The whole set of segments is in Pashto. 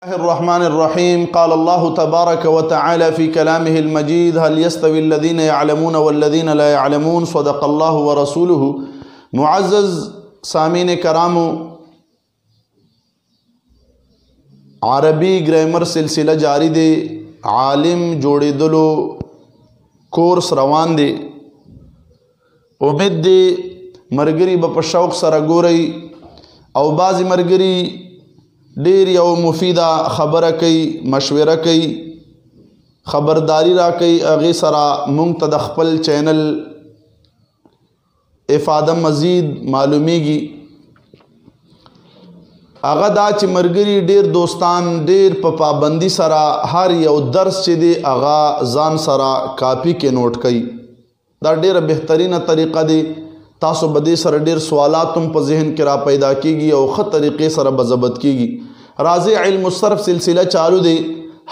الرحمن الرحيم. قال الله تبارك وتعالى في كلامه المجيد: هل يستوي الذين يعلمون والذين لا يعلمون؟ صدق الله ورسوله. معزز سامعین کرام، عربی گرامر سلسلہ جاری دے، عالم جوڑے دلو کورس روان دے. امید دے مرگری با شوق سره گورئی او بعض مرگری ډیر یو مفیدہ خبره کوي، مشوره کوي، خبرداری را کوي. هغې سره مونږ ته د خپل چینل افاده مزید معلومیږي. هغه دا چې مرګري ډیر دوستان ډیر په پابندي سره هر یو درس چې دی هغه ځان سره کاپی کې نوٹ کوي. دا ډیره بهترینه طریقه دی. تاسو به دې سره ډیر سوالات هم په ذهن کې را پیدا کیږي او ښه طریقې سره به ضبط کیږي. راځئ ilm-U-Sarf سلسله چالو دی.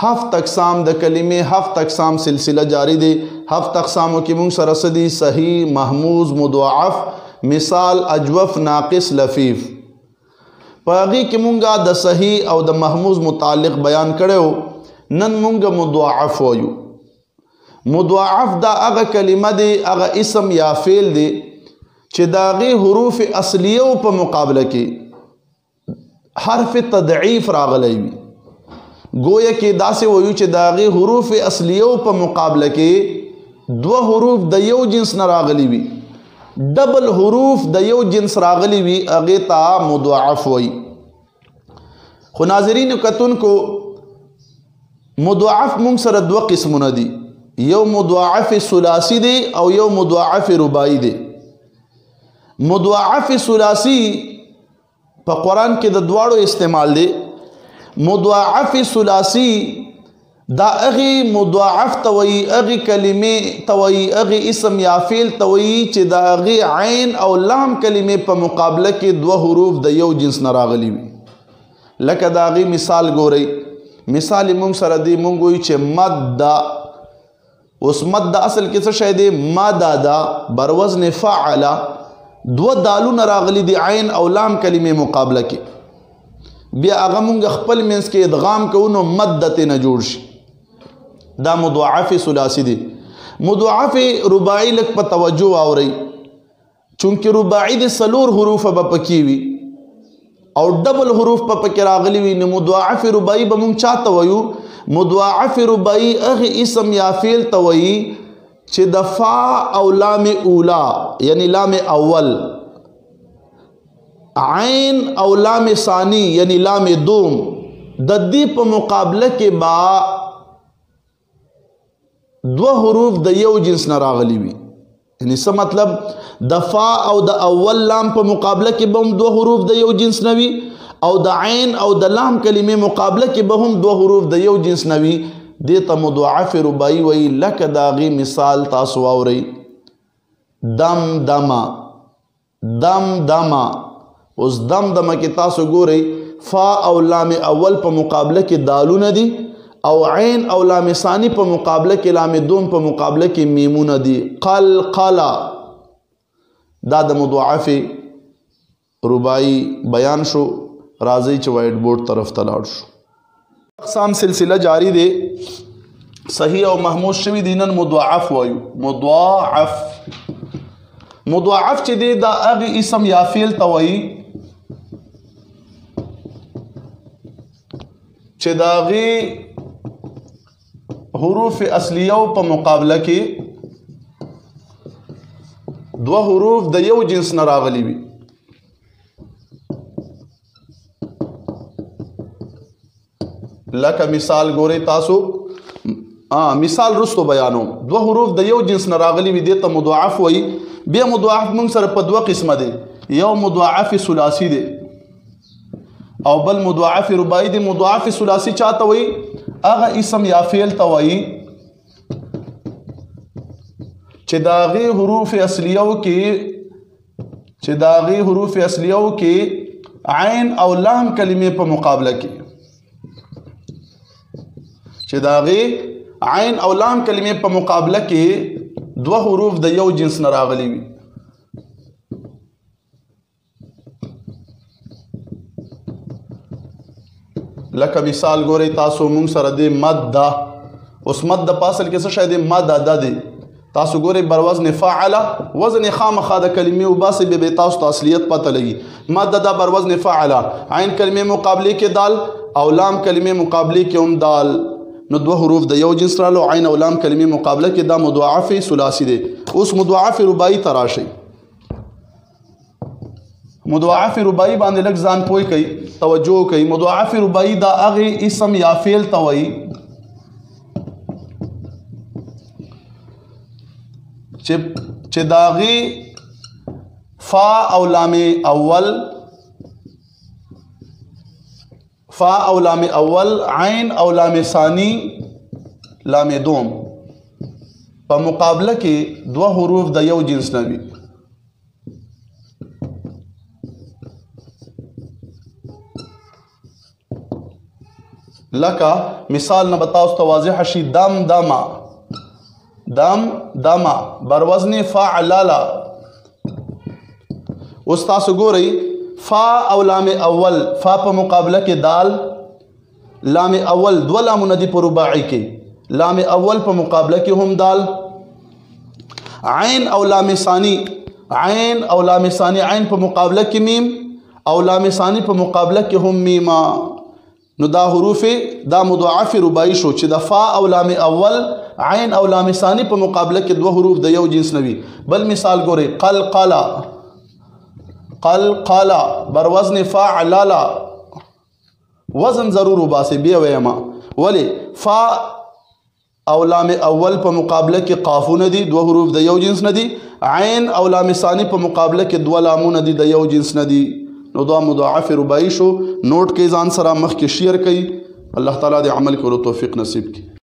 7 اقسام د کلمې 7 اقسام سلسله جاری دی. 7 اقسامو کې مونږ سره سدي صحیح، محموز، مضاعف، مثال، اجوف، ناقص، لفیف. په هغې کې مونږه د صحیح او د محموز متعلق بیان کړی. نن مونږه مضاعف وایو. مضاعف دا هغه کلمه دی، هغه اسم یا فعل دی چې د هغې حروف اصلیو په مقابله کې حرف تضعیف راغلی وي. گویا کې داسې وایو چې د هغې حروف اصلیو په مقابله کې 2 حروف د یو جنس نه راغلی وي، ډبل حروف د یو جنس راغلی وي، هغې ته مضاعف وایي. خو ناظرینو کتونکو، مضاعف مونږ سره 2 قسمونه دي. یو مضاعف ثلاثي دی او یو مضاعف رباعي دی. مضاعف ثلاثي په قرآن کې د دواړو استعمال دی. مضاعف ثلاثي دا هغې مضاعف ته وایي، هغې کلمې ته وایي، هغې اسم یا فعل ته وایي چې د هغې عین او لام کلمې په مقابله کې 2 حروف د یو جنس نه راغلي وي. لکه د هغې مثال ګورئ. مثال یې مونږ سره دی، مونږ وایو چې مد دا. اوس مد دا اصل کې څه شی دی؟ ماده دا بر وزن فعله. 2 دالونه راغلي دي عین او لام کلمې مقابله کې. بیا هغه مونږ خپل منځ کې ادغام کوو نو مد دته نه جوړ شي. دا مضاعف ثلاثي دی. مضاعف رباعي لږ په توجه واورئ، چونکې رباعي د 4 حروف به پکې وي او ډبل حروف په پکې راغلي وي. نو مضاعف رباعي به مونږ چاته وایو؟ مضاعف رباعي هغې اسم یا فعل ته وایي چې د فا او لام اولا یعنی لام اول، عین او لام ثانی یعنی لام دوم، د دې په مقابله کې با 2 حروف د یو جنس نه راغلي وي. یعنی څه مطلب؟ د فا او د اول لام په مقابله کې به هم 2 حروف د یو جنس نه وي او د عین او د لام کلمې مقابله کې به هم 2 حروف د یو جنس نه وي. دې ته مضاعف رباعي وایي. لکه د هغې مثال تاسو واورئ: دم دمه، دم دمه. اوس دم دمه کې تاسو ګورئ فا او لام اول په مقابله کې دالونه دي او عین او لام ثانی په مقابله کې لام دوم په مقابله کې میمونه دي. قلقله. دا د مضاعف رباعي بیان شو. راځئ چې وایټ بورډ طرف ته لاړ شو. اقسام سلسله جاری دی. صحیح او محموز شوي دي. نن مضاعف وایو. مضاعف چې دی دا هغې اسم یا فعل ته وایي چې د هغې حروف اصلیو په مقابله کې 2 حروف د یو جنس نه راغلي وي. لکه مثال ګورئ تاسو. مثال رستو بیانوم. 2 حروف د یو جنس نه راغلي وي، دې ته مضاعف وایي. بیا مضاعف مونږ سره په 2 قسمه دی. یو مضاعف ثلاثي دی او بل مضاعف رباعي دی. مضاعف ثلاثي چاته وایي؟ هغه اسم یا فعل ته وایي چې د هغې حروف اصلیو کې عین او لام کلمې په مقابله کې عین او لام کلمې په مقابله کې 2 حروف د یو جنس نه راغلي وي. لکه مثال ګورئ تاسو مونږ سره دی مد ده. اوس مد د په اصل کې څه شی دی؟ مد ده دی. تاسو ګورئ بر وزن فعل وزن خامخا د کلمې وباسئ بیا به تاسو ته اصلیت پته لګي. مد ده بر وزن فعل، عین کلمې مقابلې کې دال او لام کلمې مقابلې کې هم دال، نو دوه حروف د یو جنس رالو. عین او لام کلمې مقابله کې دا مضاعف ثلاثي دی. اوس مضاعف رباعي ته راشئ. مضاعف رباعي باندې لږ ځان پوه کوئ، توجه کوئ. مضاعف رباعي دا هغې اسم یا فعل ته وایي چې د هغې فا او لام اول عین او لام ثانی لام دوم په مقابله کې دوه حروف د یو جنس نه وي. لکه مثال نه به تاسو ته واضح شي. دم دما، دم دما بر وزن فعلالا. اوس تاسو ګورئ فا او لام اول، فا په مقابله کې دال، لام اول دو لامونه دي په رباعي کې، لام اول په مقابله کې هم دال. عین او لام ثانی، عین او لام ثانی، عین په مقابله کې میم او لام ثانی په مقابله کې هم میما. نو دا حروف دا مضاعف رباعي شو چې د فا او لام اول عین او لام ثانی په مقابله کې دوه حروف د یو جنس نه وي. بل مثال ګورئ قلقلا، قلقلا بر وزن فعلالا، وزن ضرور وباسئ. بیا ویما ولی فا او لام اول په مقابله کې قافونه دي، دوه حروف د یو جنس نه دي. عین او لام ثانی په مقابله کې دوه لامونه دي د یو جنس نه دي. نو دا مضاعف رباعي شو. نوٹ کې ځان سره مخ کې شیر کوي. الله تعالی دې عمل کولو توفیق نصیب کړي.